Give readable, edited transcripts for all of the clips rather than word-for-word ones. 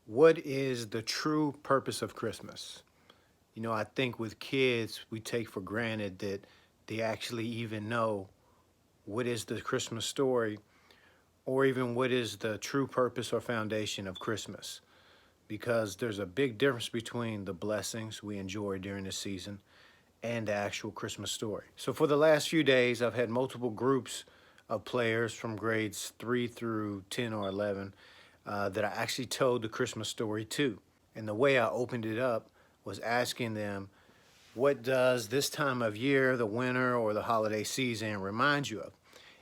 What is the true purpose of Christmas? You know, I think with kids, we take for granted that they actually even know what is the Christmas story or even what is the true purpose or foundation of Christmas. Because there's a big difference between the blessings we enjoy during the season and the actual Christmas story. So for the last few days, I've had multiple groups of players from grades 3 through 10 or 11 that I actually told the Christmas story to. And the way I opened it up was asking them, what does this time of year, the winter or the holiday season, remind you of?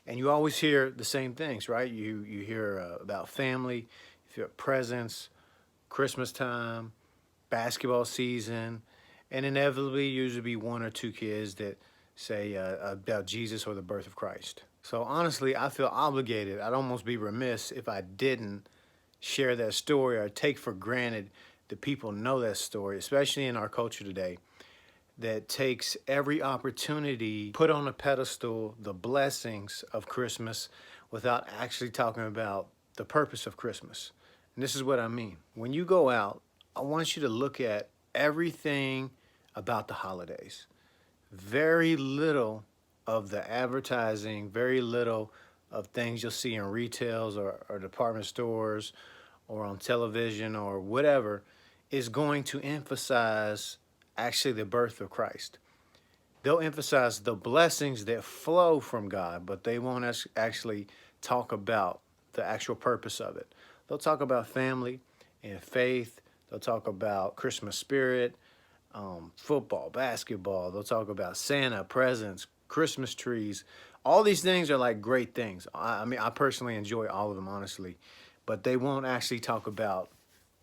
And you always hear the same things, right? You hear about family, you hear presents, Christmas time, basketball season, and inevitably usually be one or two kids that say about Jesus or the birth of Christ. So honestly, I feel obligated. I'd almost be remiss if I didn't share that story or take for granted that people know that story, especially in our culture today, that takes every opportunity put on a pedestal the blessings of Christmas without actually talking about the purpose of Christmas. And this is what I mean. When you go out, I want you to look at everything about the holidays. Very little of the advertising, very little of things you'll see in retails or department stores or on television or whatever is going to emphasize actually the birth of Christ. They'll emphasize the blessings that flow from God, but they won't actually talk about the actual purpose of it. They'll talk about family and faith. They'll talk about Christmas spirit, football, basketball. They'll talk about Santa, presents, Christmas trees. All these things are like great things. I mean, I personally enjoy all of them, honestly, but they won't actually talk about,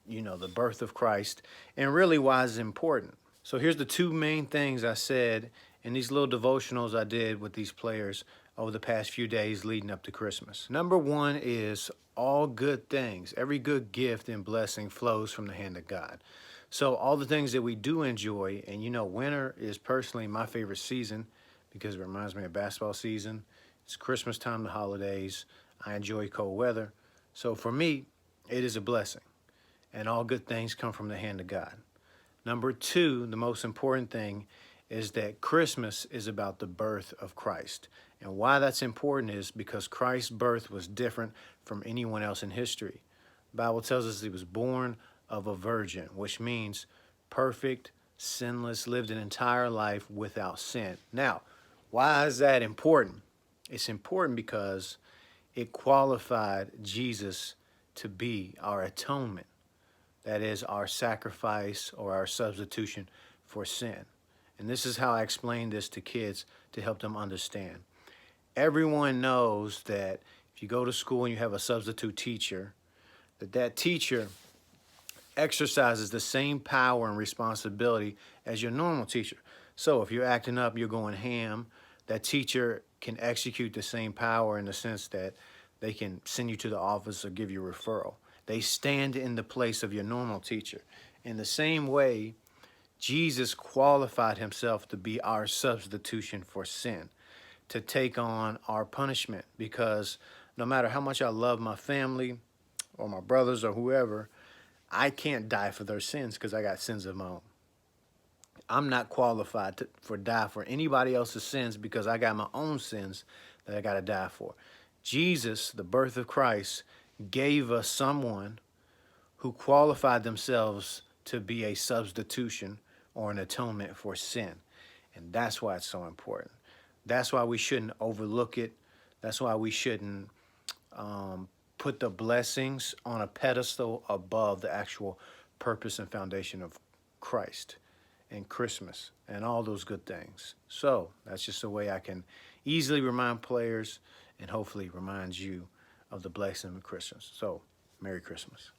the birth of Christ and really why it's important. So here's the two main things I said in these little devotionals I did with these players over the past few days leading up to Christmas. Number one is all good things. Every good gift and blessing flows from the hand of God. So all the things that we do enjoy, and winter is personally my favorite season because it reminds me of basketball season. It's Christmas time, the holidays. I enjoy cold weather. So for me, it is a blessing. And all good things come from the hand of God. Number two, the most important thing is that Christmas is about the birth of Christ. And why that's important is because Christ's birth was different from anyone else in history. The Bible tells us he was born of a virgin, which means perfect, sinless, lived an entire life without sin. Now, why is that important? It's important because it qualified Jesus to be our atonement. That is our sacrifice or our substitution for sin. And this is how I explain this to kids to help them understand. Everyone knows that if you go to school and you have a substitute teacher, that teacher exercises the same power and responsibility as your normal teacher. So if you're acting up, you're going ham, that teacher can execute the same power in the sense that they can send you to the office or give you a referral. They stand in the place of your normal teacher. In the same way, Jesus qualified himself to be our substitution for sin, to take on our punishment, because no matter how much I love my family or my brothers or whoever, I can't die for their sins because I got sins of my own. I'm not qualified to die for anybody else's sins because I got my own sins that I got to die for. Jesus, the birth of Christ, gave us someone who qualified themselves to be a substitution or an atonement for sin. And that's why it's so important. That's why we shouldn't overlook it. That's why we shouldn't put the blessings on a pedestal above the actual purpose and foundation of Christ and Christmas and all those good things. So that's just a way I can easily remind players and hopefully remind you of the blessing of Christmas. So, Merry Christmas.